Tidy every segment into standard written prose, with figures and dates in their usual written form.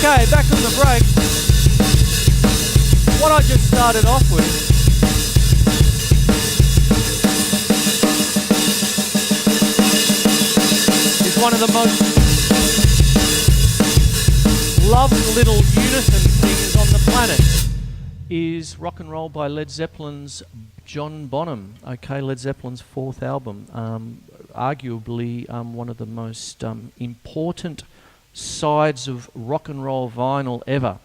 Okay, back from the break. What I just started off with is one of the most loved little unison things on the planet, is Rock and Roll by Led Zeppelin's John Bonham. Okay, Led Zeppelin's fourth album, arguably one of the most important sides of rock and roll vinyl ever.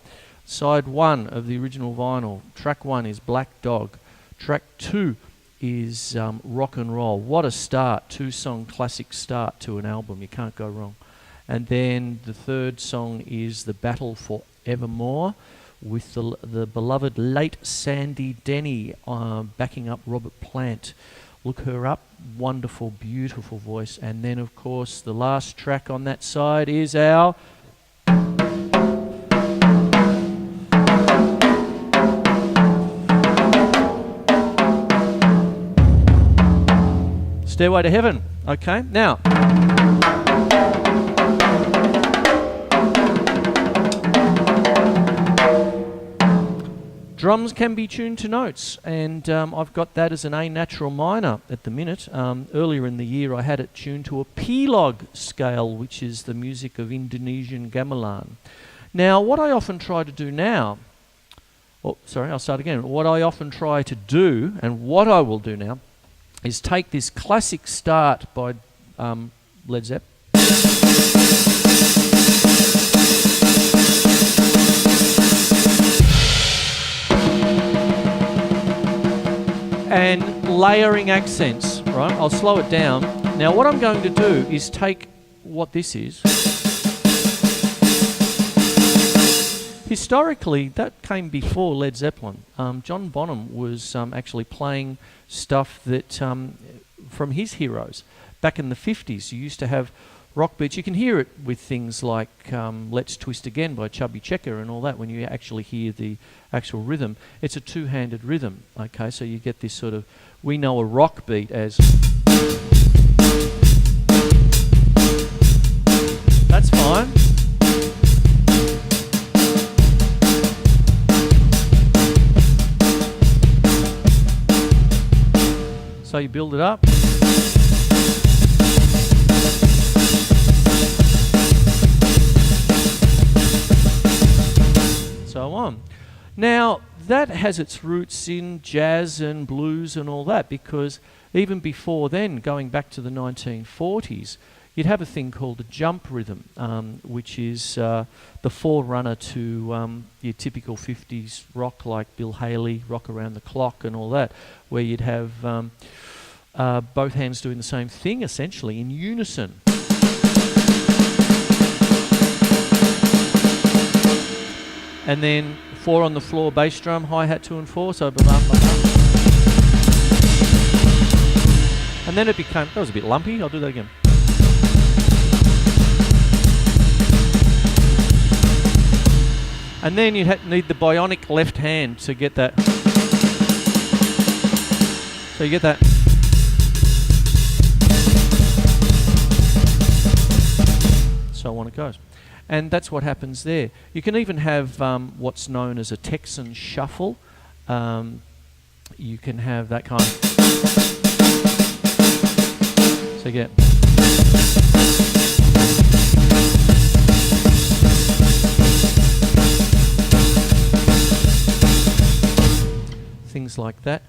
Side 1 of the original vinyl, track 1 is Black Dog, track 2 is Rock and Roll. What a start, 2-song classic start to an album, you can't go wrong. And then the third song is The Battle for Evermore, with the beloved late Sandy Denny backing up Robert Plant. Look her up, wonderful, beautiful voice. And then, of course, the last track on that side is our Stairway to Heaven. Okay, now drums can be tuned to notes, and I've got that as an A natural minor at the minute. Earlier in the year I had it tuned to a P-log scale, which is the music of Indonesian gamelan. Now what I often try to do now, I'll start again. What I often try to do, and what I will do now, is take this classic start by Led Zepp, and layering accents, right? I'll slow it down. Now what I'm going to do is take what this is. Historically, that came before Led Zeppelin. John Bonham was actually playing stuff that from his heroes. Back in the 50s, you used to have rock beats. You can hear it with things like Let's Twist Again by Chubby Checker and all that. When you actually hear the actual rhythm, it's a two-handed rhythm. Okay, so you get this sort of, we know a rock beat as, that's fine. So you build it up. So on. Now that has its roots in jazz and blues and all that, because even before then, going back to the 1940s, you'd have a thing called a jump rhythm, which is the forerunner to your typical 50s rock like Bill Haley, Rock Around the Clock and all that, where you'd have both hands doing the same thing essentially in unison. And then 4 on the floor bass drum, hi-hat 2 and 4, so and then it became, that was a bit lumpy, I'll do that again. And then you'd need the bionic left hand to get that. So you get that. So on it goes. And that's what happens there. You can even have what's known as a Texan shuffle. You can have that kind of... So you get... things like that.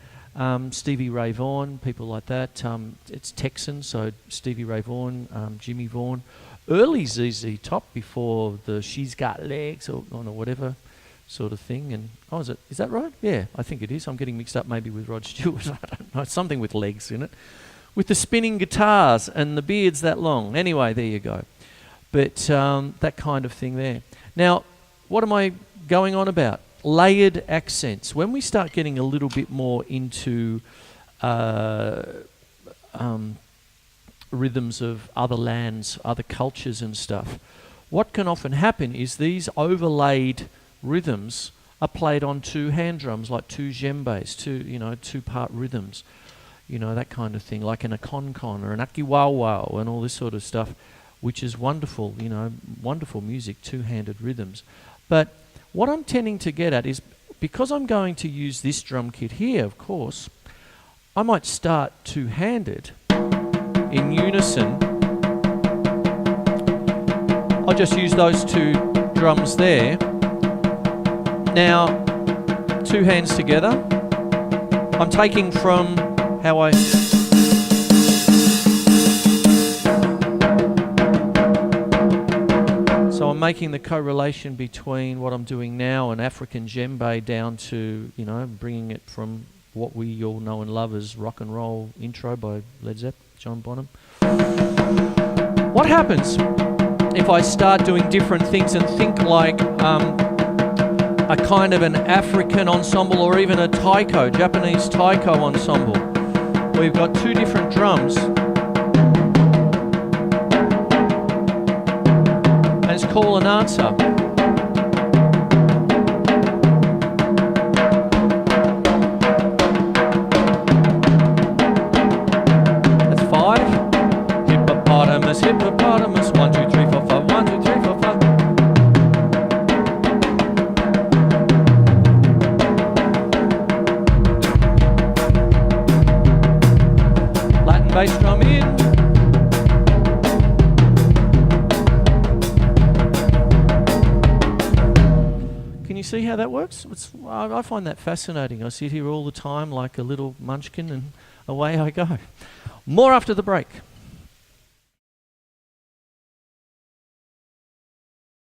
Stevie Ray Vaughan, people like that. It's Texan, so Stevie Ray Vaughan, Jimmy Vaughan. Early ZZ Top before the She's Got Legs or whatever sort of thing. And is that right? Yeah, I think it is. I'm getting mixed up maybe with Rod Stewart. I don't know, something with legs in it. With the spinning guitars and the beards that long. Anyway, there you go. But that kind of thing there. Now, what am I going on about? Layered accents. When we start getting a little bit more into rhythms of other lands, other cultures and stuff, what can often happen is these overlaid rhythms are played on 2 hand drums, like 2 djembes, 2-part rhythms, that kind of thing, like an a con or an akiwawa and all this sort of stuff. which is wonderful, you know, wonderful music, two-handed rhythms. But what I'm tending to get at is, because I'm going to use this drum kit here, of course, I might start two-handed in unison. I'll just use those two drums there. Now, two hands together. I'm taking from how I... So I'm making the correlation between what I'm doing now and African djembe down to, you know, bringing it from what we all know and love as rock and roll intro by Led Zepp, John Bonham. What happens if I start doing different things and think like a kind of an African ensemble, or even a taiko, Japanese taiko ensemble? We've got two different drums, and it's call and answer. Hippopotamus, 1, 2, 3, 4, 5, 1, 2, 3, 4, 5. Latin bass drum in. Can you see how that works? I find that fascinating. I sit here all the time like a little munchkin, and away I go. More after the break.